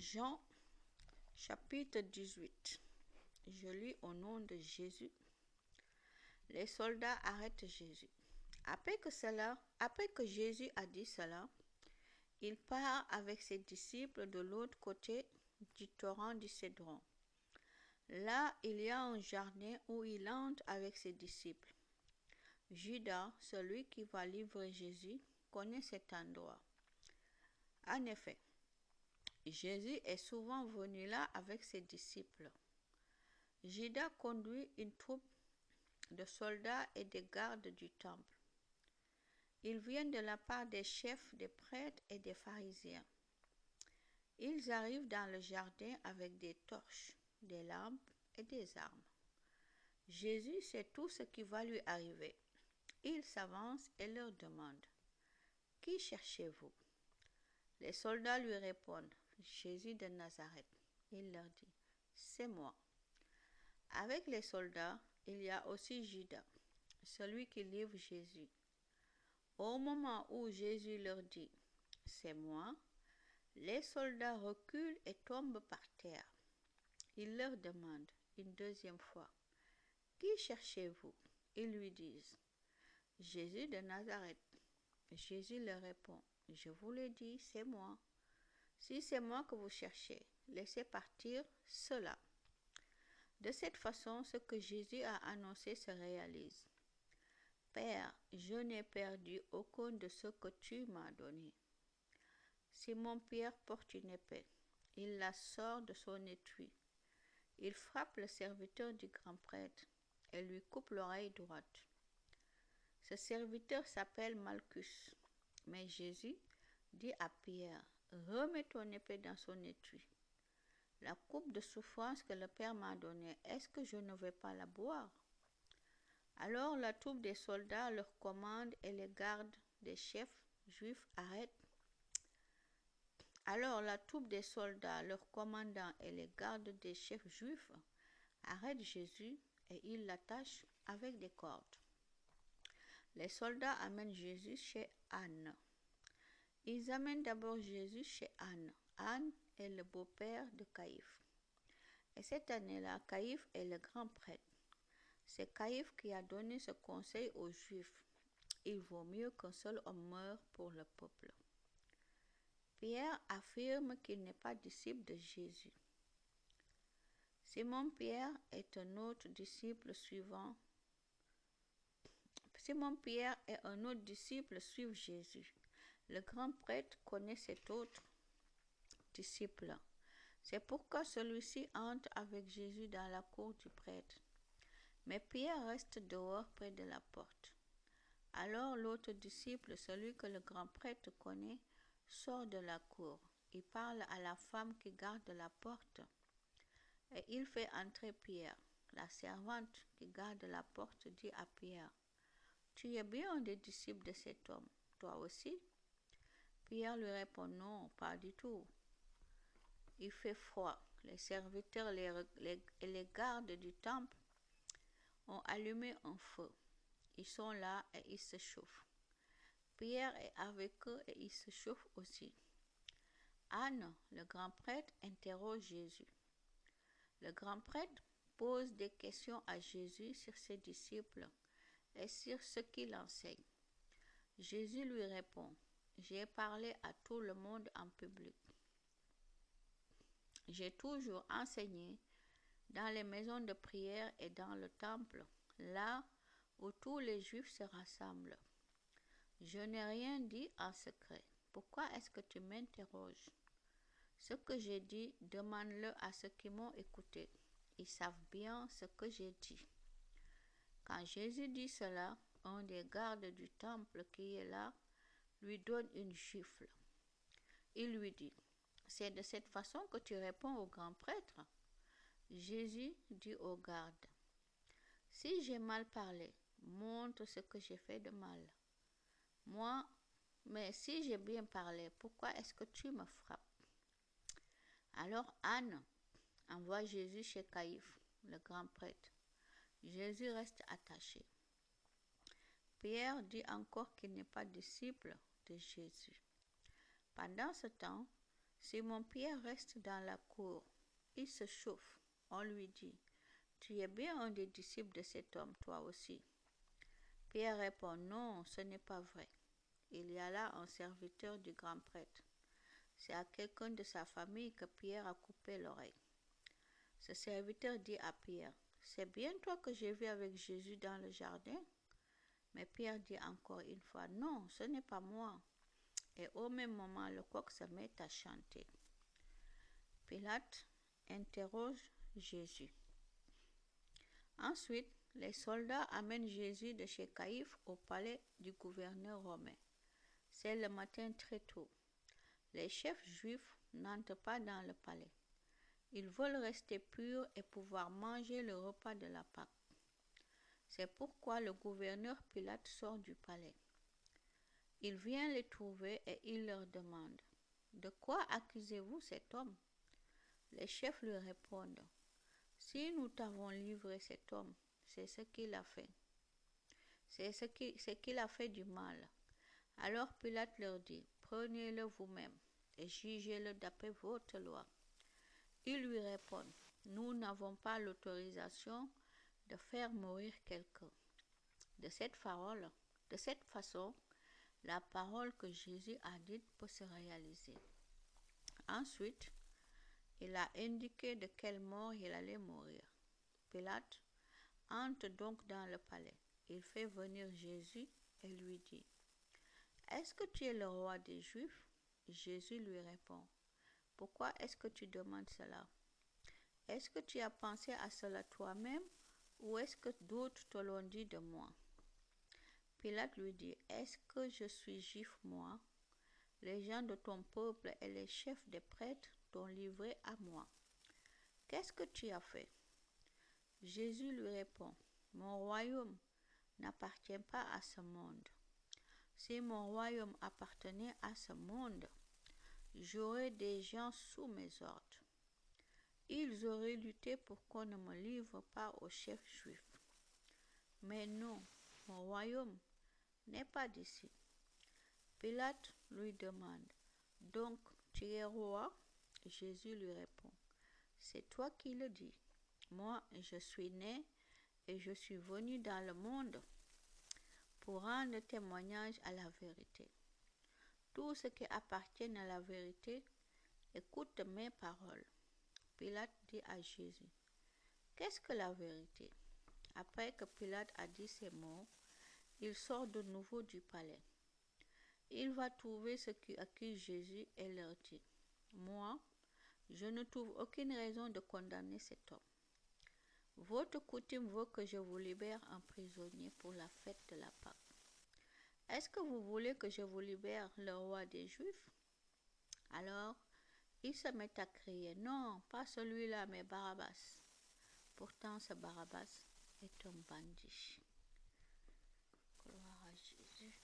Jean chapitre 18. Je lis au nom de Jésus. Les soldats arrêtent Jésus. Après que Jésus a dit cela, il part avec ses disciples de l'autre côté du torrent du Cédron. Là, il y a un jardin où il entre avec ses disciples. Judas, celui qui va livrer Jésus, connaît cet endroit. En effet, Jésus est souvent venu là avec ses disciples. Judas conduit une troupe de soldats et des gardes du temple. Ils viennent de la part des chefs des prêtres et des pharisiens. Ils arrivent dans le jardin avec des torches, des lampes et des armes. Jésus sait tout ce qui va lui arriver. Il s'avance et leur demande « Qui cherchez-vous » Les soldats lui répondent « Jésus de Nazareth ». Il leur dit « C'est moi ». Avec les soldats, il y a aussi Judas, celui qui livre Jésus. Au moment où Jésus leur dit « C'est moi », les soldats reculent et tombent par terre. Il leur demande une deuxième fois « Qui cherchez-vous » Ils lui disent « Jésus de Nazareth ». Jésus leur répond « Je vous l'ai dit, c'est moi. Si c'est moi que vous cherchez, laissez partir cela. » De cette façon, ce que Jésus a annoncé se réalise. « Père, je n'ai perdu aucun de ceux que tu m'as donnés. » Simon-Pierre porte une épée. Il la sort de son étui. Il frappe le serviteur du grand prêtre et lui coupe l'oreille droite. Ce serviteur s'appelle Malchus. Mais Jésus dit à Pierre, « Remets ton épée dans son étui. La coupe de souffrance que le Père m'a donnée, est-ce que je ne vais pas la boire ?» Alors la troupe des soldats leur commande et les gardes des chefs juifs arrêtent. Alors la troupe des soldats, leur commandant et les gardes des chefs juifs arrêtent Jésus et ils l'attachent avec des cordes. Les soldats amènent Jésus chez Anne. Ils amènent d'abord Jésus chez Anne. Anne est le beau-père de Caïphe. Et cette année-là, Caïphe est le grand prêtre. C'est Caïphe qui a donné ce conseil aux Juifs. Il vaut mieux qu'un seul homme meure pour le peuple. Pierre affirme qu'il n'est pas disciple de Jésus. Simon-Pierre et un autre disciple suivent Jésus. Le grand prêtre connaît cet autre disciple. C'est pourquoi celui-ci entre avec Jésus dans la cour du prêtre. Mais Pierre reste dehors près de la porte. Alors l'autre disciple, celui que le grand prêtre connaît, sort de la cour. Il parle à la femme qui garde la porte et il fait entrer Pierre. La servante qui garde la porte dit à Pierre, « Tu es bien un des disciples de cet homme, toi aussi ?» Pierre lui répond, « Non, pas du tout. » Il fait froid. Les serviteurs et les gardes du temple ont allumé un feu. Ils sont là et ils se chauffent. Pierre est avec eux et il se chauffe aussi. Anne, le grand prêtre, interroge Jésus. Le grand prêtre pose des questions à Jésus sur ses disciples et sur ce qu'il enseigne. Jésus lui répond, « J'ai parlé à tout le monde en public. J'ai toujours enseigné dans les maisons de prière et dans le temple, là où tous les Juifs se rassemblent. Je n'ai rien dit en secret. Pourquoi est-ce que tu m'interroges? Ce que j'ai dit, demande-le à ceux qui m'ont écouté. Ils savent bien ce que j'ai dit. » Quand Jésus dit cela, un des gardes du temple qui est là lui donne une gifle. Il lui dit, « C'est de cette façon que tu réponds au grand prêtre ?» Jésus dit au garde, « Si j'ai mal parlé, montre ce que j'ai fait de mal. Mais si j'ai bien parlé, pourquoi est-ce que tu me frappes ?» Alors Anne envoie Jésus chez Caïphe, le grand prêtre. Jésus reste attaché. Pierre dit encore qu'il n'est pas disciple de Jésus. Pendant ce temps, Simon-Pierre reste dans la cour. Il se chauffe. On lui dit, « Tu es bien un des disciples de cet homme, toi aussi. » Pierre répond, « Non, ce n'est pas vrai. » Il y a là un serviteur du grand prêtre. C'est à quelqu'un de sa famille que Pierre a coupé l'oreille. Ce serviteur dit à Pierre, « C'est bien toi que j'ai vu avec Jésus dans le jardin ?» Mais Pierre dit encore une fois, « Non, ce n'est pas moi. » Et au même moment, le coq se met à chanter. Pilate interroge Jésus. Ensuite, les soldats amènent Jésus de chez Caïphe au palais du gouverneur romain. C'est le matin très tôt. Les chefs juifs n'entrent pas dans le palais. Ils veulent rester purs et pouvoir manger le repas de la Pâque. C'est pourquoi le gouverneur Pilate sort du palais. Il vient les trouver et il leur demande, « De quoi accusez-vous cet homme ?» Les chefs lui répondent, « Si nous t'avons livré cet homme, c'est ce qu'il a fait. C'est qu'il a fait du mal. » Alors Pilate leur dit, « Prenez-le vous-même et jugez-le d'après votre loi. » Ils lui répondent, « Nous n'avons pas l'autorisation de faire mourir quelqu'un. » De cette façon, la parole que Jésus a dite peut se réaliser. Ensuite, il a indiqué de quelle mort il allait mourir. Pilate entre donc dans le palais. Il fait venir Jésus et lui dit, « Est-ce que tu es le roi des Juifs ?» Jésus lui répond, « Pourquoi est-ce que tu demandes cela? Est-ce que tu as pensé à cela toi-même ou est-ce que d'autres te l'ont dit de moi ?» Pilate lui dit, « Est-ce que je suis juif, moi? Les gens de ton peuple et les chefs des prêtres t'ont livré à moi. Qu'est-ce que tu as fait? » Jésus lui répond, « Mon royaume n'appartient pas à ce monde. Si mon royaume appartenait à ce monde, j'aurais des gens sous mes ordres. Ils auraient lutté pour qu'on ne me livre pas aux chefs juifs. Mais non, mon royaume n'est pas d'ici. » Pilate lui demande, « Donc tu es roi ?» Jésus lui répond, « C'est toi qui le dis. Moi, je suis né et je suis venu dans le monde pour rendre témoignage à la vérité. Tout ce qui appartient à la vérité écoute mes paroles. » Pilate dit à Jésus, « Qu'est-ce que la vérité ?» Après que Pilate a dit ces mots, il sort de nouveau du palais. Il va trouver ceux qui accusent Jésus et leur dit, « Moi, je ne trouve aucune raison de condamner cet homme. Votre coutume veut que je vous libère un prisonnier pour la fête de la Pâque. Est-ce que vous voulez que je vous libère le roi des Juifs ?» Alors, il se met à crier, « Non, pas celui-là, mais Barabbas. » Pourtant, ce Barabbas est un bandit. Gloire à Jésus.